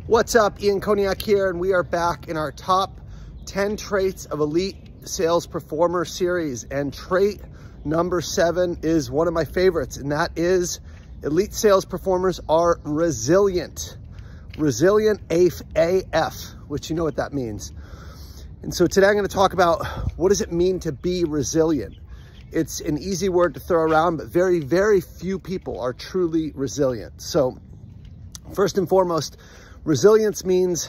What's up? Ian Koniak here, and we are back in our top 10 traits of elite sales performer series. And trait number 7 is one of my favorites, and that is elite sales performers are resilient. Resilient AF, which you know what that means. And so today I'm going to talk about what does it mean to be resilient. It's an easy word to throw around, but very, very few people are truly resilient. So first and foremost, resilience means,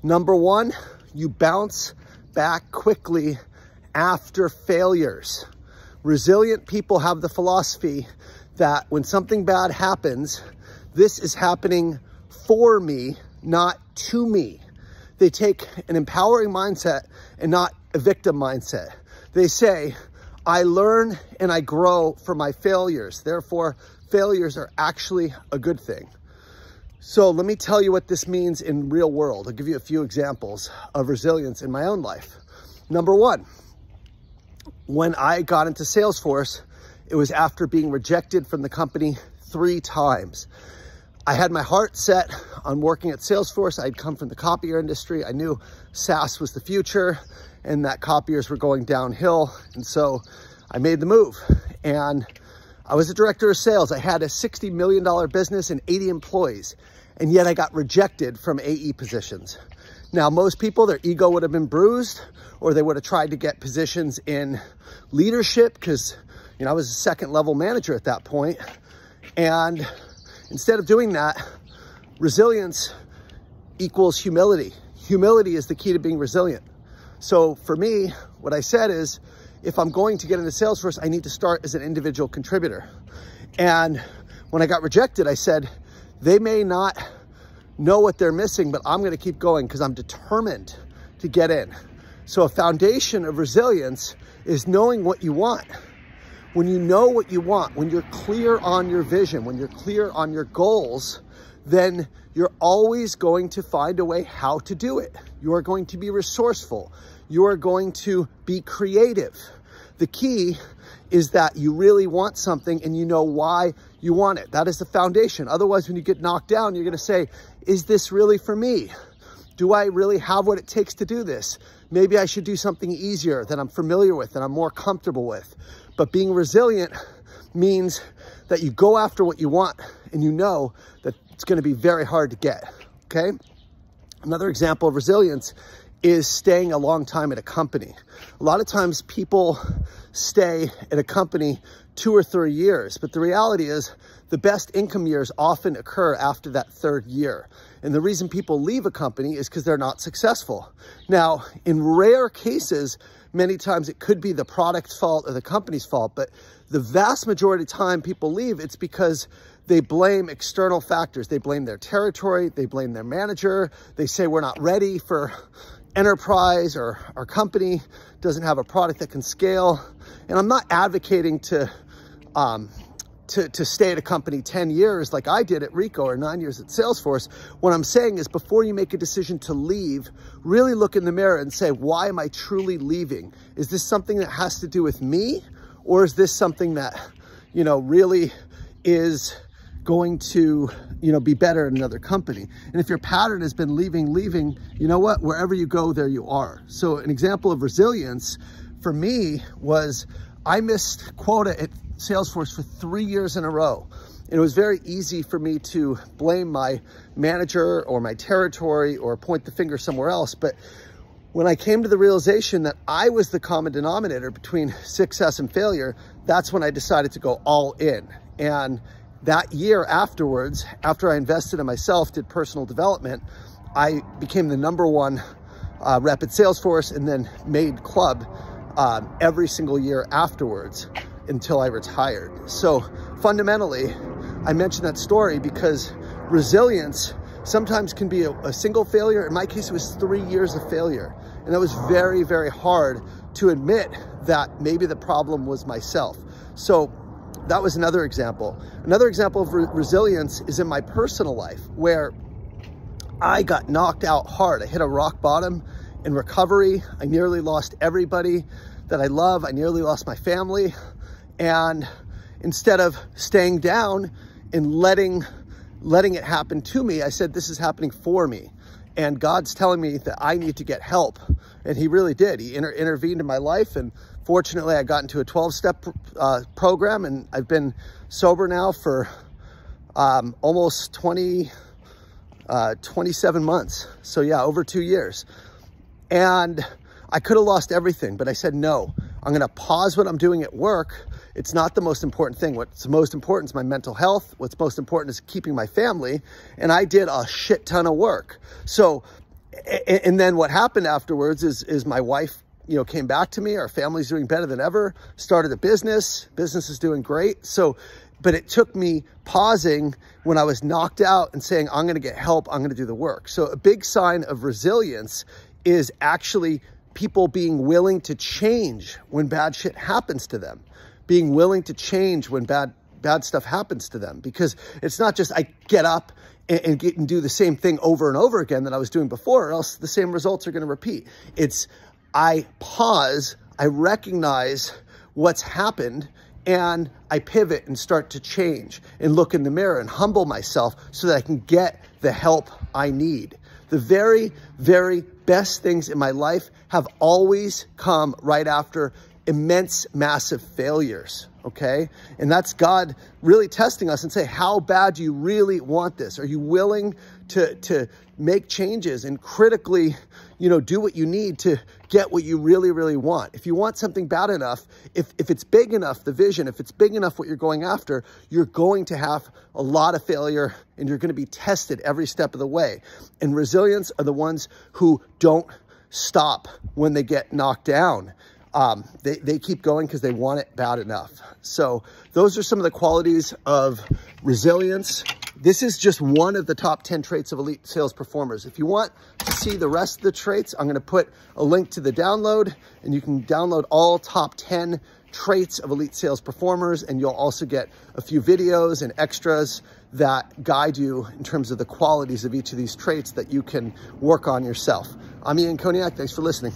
number one, you bounce back quickly after failures. Resilient people have the philosophy that when something bad happens, this is happening for me, not to me. They take an empowering mindset and not a victim mindset. They say, I learn and I grow from my failures. Therefore, failures are actually a good thing. So let me tell you what this means in real world. I'll give you a few examples of resilience in my own life. Number one, when I got into Salesforce, it was after being rejected from the company 3 times. I had my heart set on working at Salesforce. I'd come from the copier industry. I knew SaaS was the future and that copiers were going downhill. And so I made the move, and I was a director of sales. I had a $60 million business and 80 employees, and yet I got rejected from AE positions. Now, most people, their ego would have been bruised, or they would have tried to get positions in leadership because, I was a second level manager at that point. And instead of doing that, resilience equals humility. Humility is the key to being resilient. So for me, what I said is, if I'm going to get into Salesforce, I need to start as an individual contributor. And when I got rejected, I said, they may not know what they're missing, but I'm going to keep going because I'm determined to get in. So a foundation of resilience is knowing what you want. When you know what you want, when you're clear on your vision, when you're clear on your goals, then you're always going to find a way how to do it. You are going to be resourceful. You are going to be creative. The key is that you really want something and you know why you want it. That is the foundation. Otherwise, when you get knocked down, you're going to say, is this really for me? Do I really have what it takes to do this? Maybe I should do something easier that I'm familiar with, that I'm more comfortable with. But being resilient means that you go after what you want and you know that it's going to be very hard to get, okay? Another example of resilience is staying a long time at a company. A lot of times people stay at a company 2 or 3 years, but the reality is the best income years often occur after that 3rd year. And the reason people leave a company is because they're not successful. Now, in rare cases, many times it could be the product's fault or the company's fault, but the vast majority of the time people leave, it's because they blame external factors. They blame their territory, they blame their manager, they say we're not ready for enterprise, or our company doesn't have a product that can scale. And I'm not advocating to stay at a company 10 years like I did at Rico or 9 years at Salesforce. What I'm saying is, before you make a decision to leave, really look in the mirror and say, why am I truly leaving? Is this something that has to do with me? Or is this something that, really is going to, be better in another company? And if your pattern has been leaving, you know what? Wherever you go, there you are. So an example of resilience for me was I missed quota at Salesforce for 3 years in a row. And it was very easy for me to blame my manager or my territory or point the finger somewhere else. But when I came to the realization that I was the common denominator between success and failure, that's when I decided to go all in. And that year afterwards, after I invested in myself, did personal development, I became the #1 rep at Salesforce, and then made club every single year afterwards until I retired. So fundamentally, I mentioned that story because resilience sometimes can be a single failure. In my case, it was 3 years of failure. And that was very, very hard to admit that maybe the problem was myself. So that was another example. Another example of resilience is in my personal life, where I got knocked out hard. I hit a rock bottom in recovery. I nearly lost everybody that I love. I nearly lost my family. And instead of staying down and letting letting it happen to me, I said, this is happening for me. And God's telling me that I need to get help. And he really did. He intervened in my life. And fortunately, I got into a 12-step program, and I've been sober now for almost 27 months. So yeah, over 2 years. And I could have lost everything, but I said, no, I'm going to pause what I'm doing at work. It's not the most important thing. What's most important is my mental health. What's most important is keeping my family. And I did a shit ton of work. So, and then what happened afterwards is my wife, you know, came back to me. Our family's doing better than ever. Started a business. Business is doing great. So, but it took me pausing when I was knocked out and saying, I'm going to get help. I'm going to do the work. So a big sign of resilience is actually people being willing to change when bad shit happens to them, being willing to change when bad stuff happens to them. Because it's not just I get up and do the same thing over and over again that I was doing before, or else the same results are going to repeat. It's I pause, I recognize what's happened, and I pivot and start to change and look in the mirror and humble myself so that I can get the help I need. The very, very best things in my life have always come right after immense, massive failures, okay? And that's God really testing us and say, how bad do you really want this? Are you willing to make changes and critically, you know, do what you need to get what you really, really want? If you want something bad enough, if it's big enough, the vision, if it's big enough what you're going after, you're going to have a lot of failure and you're going to be tested every step of the way. And resilience are the ones who don't stop when they get knocked down. They keep going because they want it bad enough. So those are some of the qualities of resilience. This is just one of the top 10 traits of elite sales performers. If you want to see the rest of the traits, I'm going to put a link to the download, and you can download all top 10 traits of elite sales performers. And you'll also get a few videos and extras that guide you in terms of the qualities of each of these traits that you can work on yourself. I'm Ian Koniak. Thanks for listening.